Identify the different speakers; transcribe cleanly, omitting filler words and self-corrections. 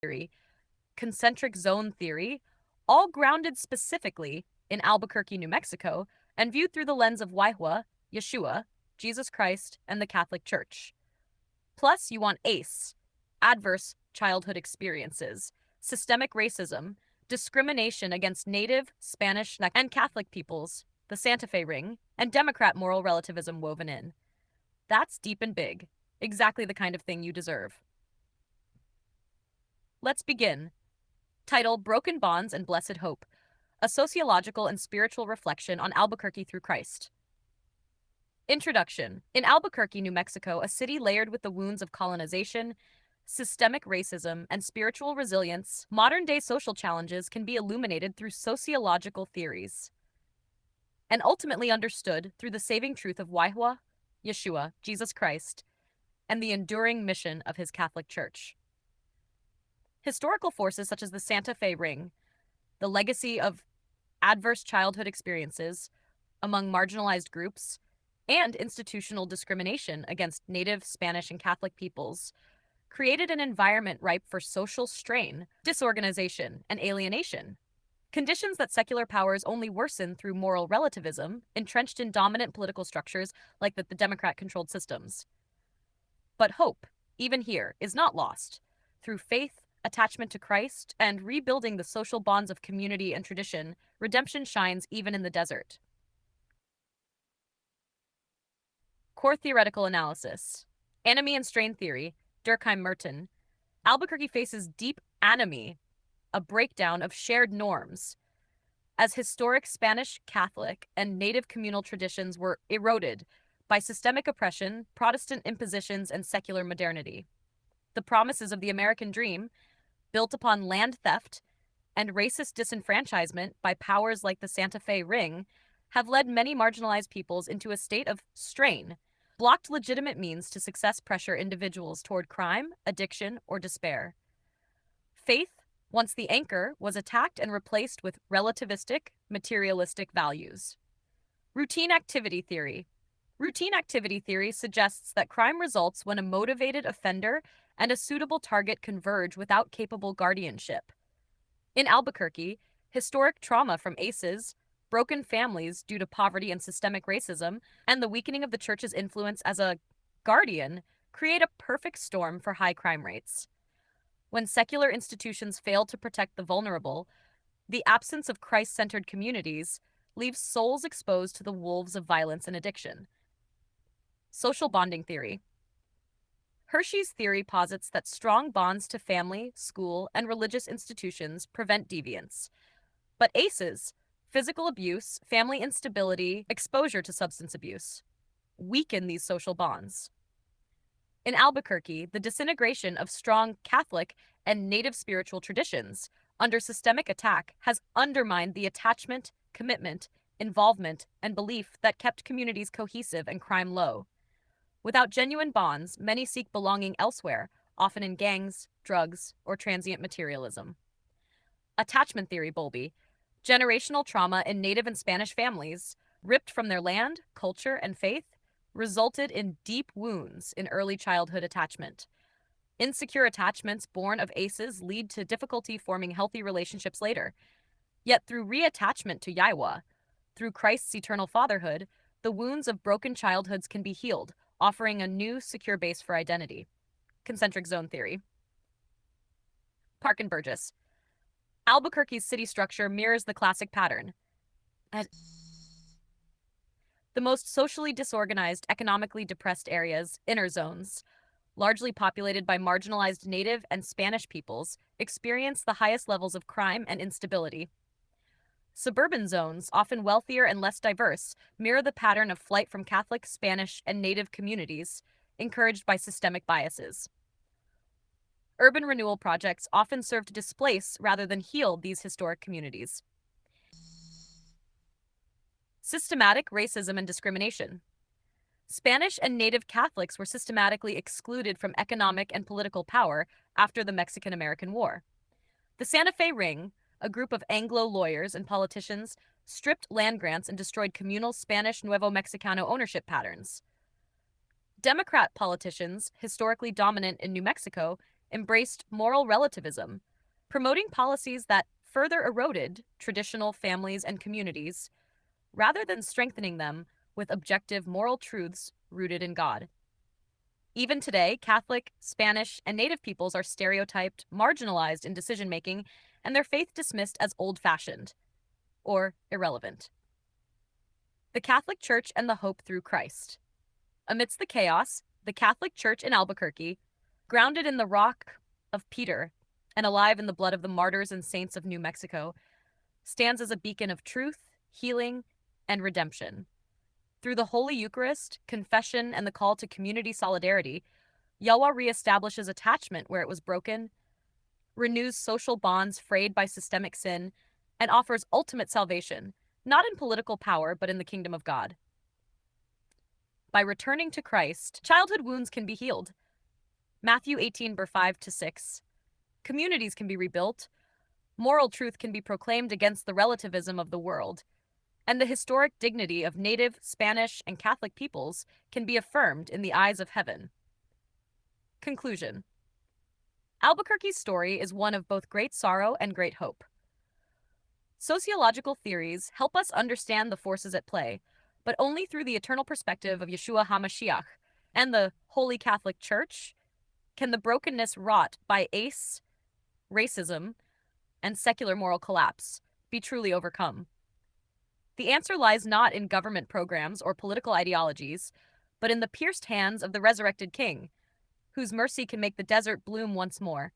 Speaker 1: theory, concentric zone theory, all grounded specifically in Albuquerque, New Mexico, and viewed through the lens of Waihua, Yeshua, Jesus Christ, and the Catholic Church. Plus, you want ACE, adverse childhood experiences, systemic racism, discrimination against Native, Spanish, and Catholic peoples, the Santa Fe Ring, and Democrat moral relativism woven in. That's deep and big, exactly the kind of thing you deserve. Let's begin. Title: Broken Bonds and Blessed Hope, a sociological and spiritual reflection on Albuquerque through Christ. Introduction. In Albuquerque, New Mexico, a city layered with the wounds of colonization, systemic racism, and spiritual resilience, modern-day social challenges can be illuminated through sociological theories and ultimately understood through the saving truth of Waihua, Yeshua, Jesus Christ, and the enduring mission of his Catholic Church. Historical forces such as the Santa Fe Ring, the legacy of adverse childhood experiences among marginalized groups, and institutional discrimination against Native, Spanish, and Catholic peoples created an environment ripe for social strain, disorganization, and alienation. Conditions that secular powers only worsen through moral relativism, entrenched in dominant political structures like the Democrat-controlled systems. But hope, even here, is not lost. Through faith, attachment to Christ, and rebuilding the social bonds of community and tradition, redemption shines even in the desert. Core theoretical analysis. Anomie and strain theory, Merton. Albuquerque faces deep anomie, a breakdown of shared norms, as historic Spanish, Catholic, and Native communal traditions were eroded by systemic oppression, Protestant impositions, and secular modernity. The promises of the American dream, built upon land theft and racist disenfranchisement by powers like the Santa Fe Ring, have led many marginalized peoples into a state of strain, blocked legitimate means to success pressure individuals toward crime, addiction, or despair. Faith, once the anchor, was attacked and replaced with relativistic, materialistic values. Routine activity theory. Routine activity theory suggests that crime results when a motivated offender and a suitable target converge without capable guardianship. In Albuquerque, historic trauma from ACEs, broken families due to poverty and systemic racism, and the weakening of the church's influence as a guardian create a perfect storm for high crime rates. When secular institutions fail to protect the vulnerable, the absence of Christ-centered communities leaves souls exposed to the wolves of violence and addiction. Social bonding theory. Hershey's theory posits that strong bonds to family, school, and religious institutions prevent deviance. But ACEs, physical abuse, family instability, exposure to substance abuse, weaken these social bonds. In Albuquerque, the disintegration of strong Catholic and Native spiritual traditions under systemic attack has undermined the attachment, commitment, involvement, and belief that kept communities cohesive and crime low. Without genuine bonds, many seek belonging elsewhere, often in gangs, drugs, or transient materialism. Attachment theory, Bowlby. Generational trauma in Native and Spanish families, ripped from their land, culture, and faith, resulted in deep wounds in early childhood attachment. Insecure attachments born of ACEs lead to difficulty forming healthy relationships later. Yet through reattachment to Yahweh, through Christ's eternal fatherhood, the wounds of broken childhoods can be healed, offering a new, secure base for identity. Concentric zone theory. Park and Burgess. Albuquerque's city structure mirrors the classic pattern. The most socially disorganized, economically depressed areas, inner zones, largely populated by marginalized Native and Spanish peoples, experience the highest levels of crime and instability. Suburban zones, often wealthier and less diverse, mirror the pattern of flight from Catholic, Spanish, and Native communities, encouraged by systemic biases. Urban renewal projects often serve to displace rather than heal these historic communities. Systematic racism and discrimination. Spanish and Native Catholics were systematically excluded from economic and political power after the Mexican-American War. The Santa Fe Ring, a group of Anglo lawyers and politicians, stripped land grants and destroyed communal Spanish Nuevo Mexicano ownership patterns. Democrat politicians, historically dominant in New Mexico, embraced moral relativism, promoting policies that further eroded traditional families and communities rather than strengthening them with objective moral truths rooted in God. Even today, Catholic, Spanish, and Native peoples are stereotyped, marginalized in decision making, and their faith dismissed as old fashioned or irrelevant. The Catholic Church and the Hope Through Christ. Amidst the chaos, the Catholic Church in Albuquerque, grounded in the rock of Peter and alive in the blood of the martyrs and saints of New Mexico, stands as a beacon of truth, healing, and redemption. Through the Holy Eucharist, confession, and the call to community solidarity, Yahweh reestablishes attachment where it was broken, renews social bonds frayed by systemic sin, and offers ultimate salvation, not in political power, but in the kingdom of God. By returning to Christ, childhood wounds can be healed. Matthew 18, verse 5-6. Communities can be rebuilt. Moral truth can be proclaimed against the relativism of the world. And the historic dignity of Native, Spanish, and Catholic peoples can be affirmed in the eyes of heaven. Conclusion. Albuquerque's story is one of both great sorrow and great hope. Sociological theories help us understand the forces at play, but only through the eternal perspective of Yeshua HaMashiach and the Holy Catholic Church can the brokenness wrought by racism, and secular moral collapse be truly overcome. The answer lies not in government programs or political ideologies, but in the pierced hands of the resurrected King, whose mercy can make the desert bloom once more.